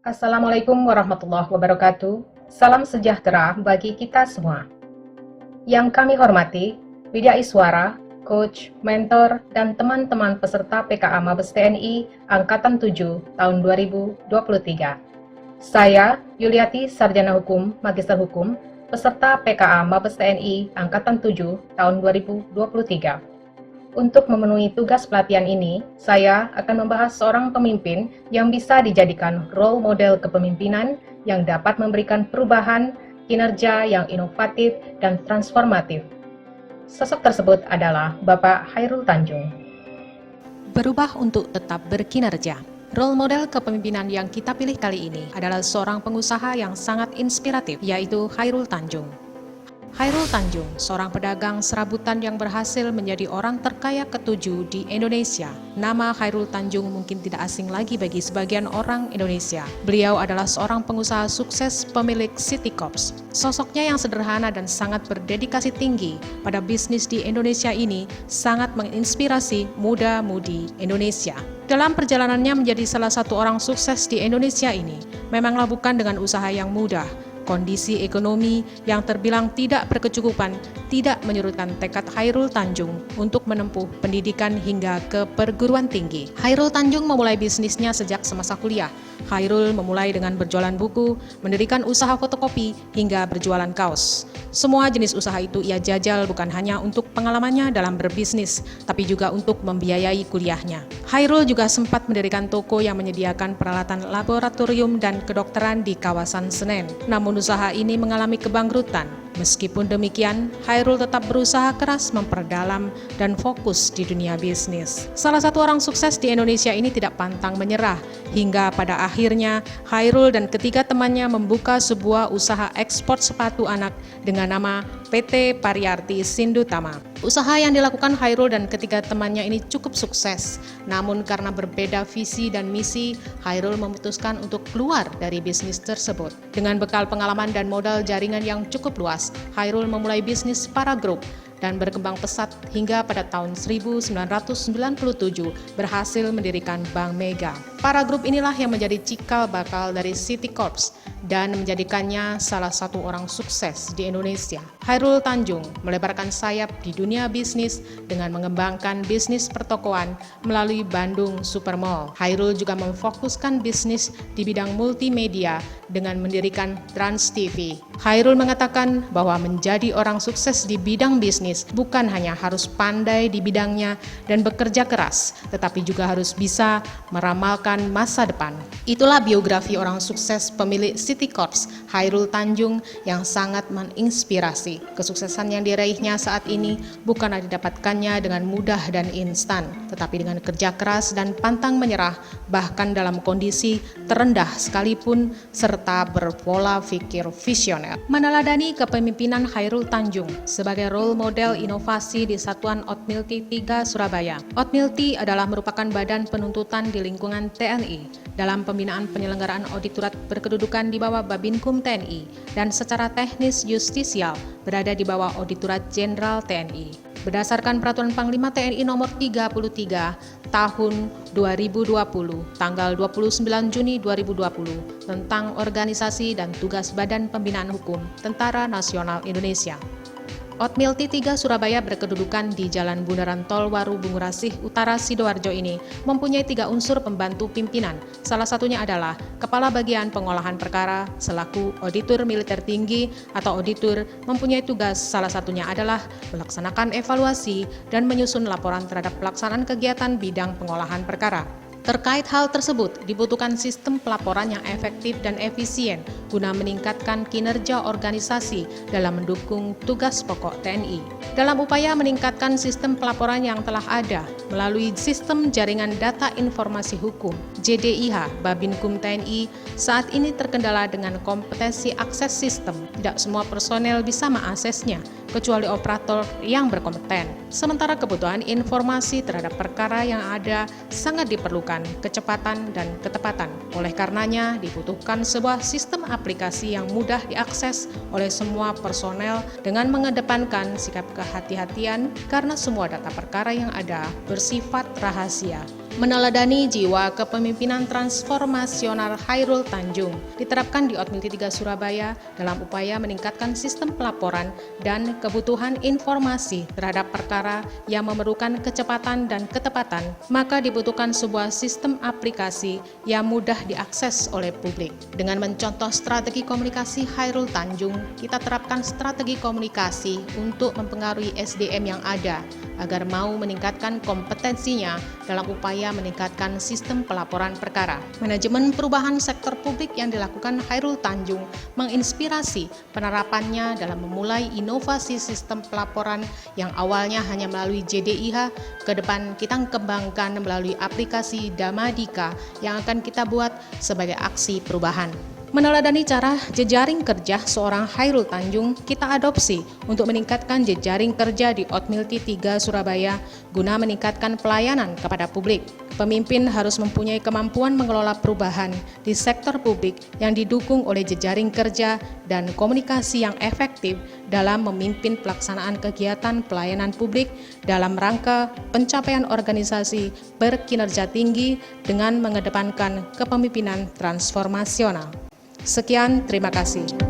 Assalamualaikum warahmatullahi wabarakatuh. Salam sejahtera bagi kita semua. Yang kami hormati, Widya Iswara, coach, mentor, dan teman-teman peserta PKA Mabes TNI Angkatan 7 tahun 2023. Saya, Yuliati Sarjana Hukum, Magister Hukum, peserta PKA Mabes TNI Angkatan 7 tahun 2023. Untuk memenuhi tugas pelatihan ini, saya akan membahas seorang pemimpin yang bisa dijadikan role model kepemimpinan yang dapat memberikan perubahan, kinerja yang inovatif dan transformatif. Sosok tersebut adalah Bapak Chairul Tanjung. Berubah untuk tetap berkinerja. Role model kepemimpinan yang kita pilih kali ini adalah seorang pengusaha yang sangat inspiratif, yaitu Chairul Tanjung. Chairul Tanjung, seorang pedagang serabutan yang berhasil menjadi orang terkaya ketujuh di Indonesia. Nama Chairul Tanjung mungkin tidak asing lagi bagi sebagian orang Indonesia. Beliau adalah seorang pengusaha sukses pemilik City Corps. Sosoknya yang sederhana dan sangat berdedikasi tinggi pada bisnis di Indonesia ini sangat menginspirasi muda-mudi Indonesia. Dalam perjalanannya menjadi salah satu orang sukses di Indonesia ini, memanglah bukan dengan usaha yang mudah. Kondisi ekonomi yang terbilang tidak berkecukupan tidak menyurutkan tekad Chairul Tanjung untuk menempuh pendidikan hingga ke perguruan tinggi. Chairul Tanjung memulai bisnisnya sejak semasa kuliah. Chairul memulai dengan berjualan buku, mendirikan usaha fotokopi, hingga berjualan kaos. Semua jenis usaha itu ia jajal bukan hanya untuk pengalamannya dalam berbisnis, tapi juga untuk membiayai kuliahnya. Chairul juga sempat mendirikan toko yang menyediakan peralatan laboratorium dan kedokteran di kawasan Senen. Namun usaha ini mengalami kebangkrutan. Meskipun demikian, Chairul tetap berusaha keras memperdalam dan fokus di dunia bisnis. Salah satu orang sukses di Indonesia ini tidak pantang menyerah, hingga pada akhirnya Chairul dan ketiga temannya membuka sebuah usaha ekspor sepatu anak dengan nama PT Pariarti Sindutama. Usaha yang dilakukan Chairul dan ketiga temannya ini cukup sukses, namun karena berbeda visi dan misi, Chairul memutuskan untuk keluar dari bisnis tersebut. Dengan bekal pengalaman dan modal jaringan yang cukup luas, Chairul memulai bisnis Para Group dan berkembang pesat hingga pada tahun 1997 berhasil mendirikan Bank Mega. Para Group inilah yang menjadi cikal bakal dari City Corps dan menjadikannya salah satu orang sukses di Indonesia. Chairul Tanjung melebarkan sayap di dunia bisnis dengan mengembangkan bisnis pertokoan melalui Bandung Supermall. Chairul juga memfokuskan bisnis di bidang multimedia dengan mendirikan Trans TV. Chairul mengatakan bahwa menjadi orang sukses di bidang bisnis bukan hanya harus pandai di bidangnya dan bekerja keras, tetapi juga harus bisa meramalkan masa depan. Itulah biografi orang sukses pemilik City Corps, Chairul Tanjung, yang sangat menginspirasi. Kesuksesan yang diraihnya saat ini bukanlah didapatkannya dengan mudah dan instan, tetapi dengan kerja keras dan pantang menyerah, bahkan dalam kondisi terendah sekalipun, serta berpola pikir visioner. Meneladani kepemimpinan Chairul Tanjung sebagai role model inovasi di Satuan Otmilti 3 Surabaya. Otmilti adalah merupakan badan penuntutan di lingkungan TNI dalam pembinaan penyelenggaraan auditorat berkedudukan di bawah Babinkum TNI dan secara teknis justisial berada di bawah Auditorat Jenderal TNI. Berdasarkan Peraturan Panglima TNI Nomor 33 Tahun 2020, tanggal 29 Juni 2020 tentang organisasi dan tugas Badan Pembinaan Hukum Tentara Nasional Indonesia. Otmilti 3 Surabaya berkedudukan di Jalan Bundaran Tol Waru Bungurasih Utara Sidoarjo ini mempunyai 3 unsur pembantu pimpinan. Salah satunya adalah Kepala Bagian Pengolahan Perkara selaku Auditor Militer Tinggi atau auditor mempunyai tugas salah satunya adalah melaksanakan evaluasi dan menyusun laporan terhadap pelaksanaan kegiatan bidang pengolahan perkara. Terkait hal tersebut, dibutuhkan sistem pelaporan yang efektif dan efisien guna meningkatkan kinerja organisasi dalam mendukung tugas pokok TNI. Dalam upaya meningkatkan sistem pelaporan yang telah ada melalui sistem jaringan data informasi hukum JDIH Babinkum TNI saat ini terkendala dengan kompetensi akses sistem. Tidak semua personel bisa mengaksesnya, kecuali operator yang berkompeten. Sementara kebutuhan informasi terhadap perkara yang ada sangat diperlukan kecepatan dan ketepatan. Oleh karenanya dibutuhkan sebuah sistem aplikasi yang mudah diakses oleh semua personel dengan mengedepankan sikap kehati-hatian karena semua data perkara yang ada bersifat rahasia. Meneladani jiwa kepemimpinan transformasional Chairul Tanjung diterapkan di Otmil 3 Surabaya dalam upaya meningkatkan sistem pelaporan dan kebutuhan informasi terhadap perkara yang memerlukan kecepatan dan ketepatan, maka dibutuhkan sebuah sistem aplikasi yang mudah diakses oleh publik. Dengan mencontoh strategi komunikasi Chairul Tanjung, kita terapkan strategi komunikasi untuk mempengaruhi SDM yang ada agar mau meningkatkan kompetensinya dalam upaya meningkatkan sistem pelaporan perkara. Manajemen perubahan sektor publik yang dilakukan Chairul Tanjung menginspirasi penerapannya dalam memulai inovasi sistem pelaporan yang awalnya hanya melalui JDIH, ke depan kita kembangkan melalui aplikasi Damadika yang akan kita buat sebagai aksi perubahan. Meneladani cara jejaring kerja seorang Chairul Tanjung, kita adopsi untuk meningkatkan jejaring kerja di Otmil 3 Surabaya guna meningkatkan pelayanan kepada publik. Pemimpin harus mempunyai kemampuan mengelola perubahan di sektor publik yang didukung oleh jejaring kerja dan komunikasi yang efektif dalam memimpin pelaksanaan kegiatan pelayanan publik dalam rangka pencapaian organisasi berkinerja tinggi dengan mengedepankan kepemimpinan transformasional. Sekian, terima kasih.